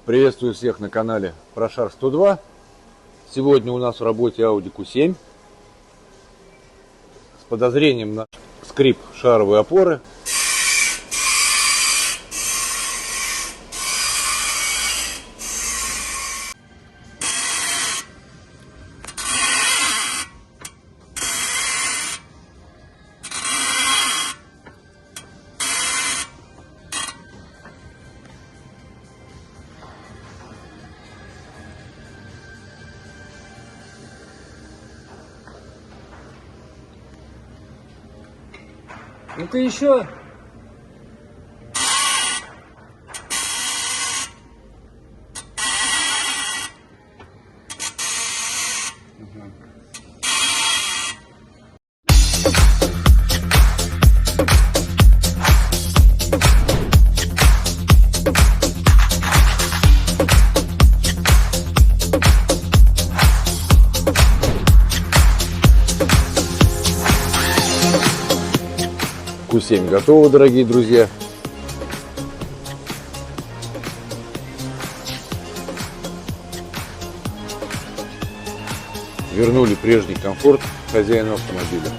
Приветствую всех на канале Прошар 102. Сегодня у нас в работе Audi Q7 с подозрением на скрип шаровой опоры. Ну-ка еще. Q7 готово, дорогие друзья. Вернули прежний комфорт хозяину автомобиля.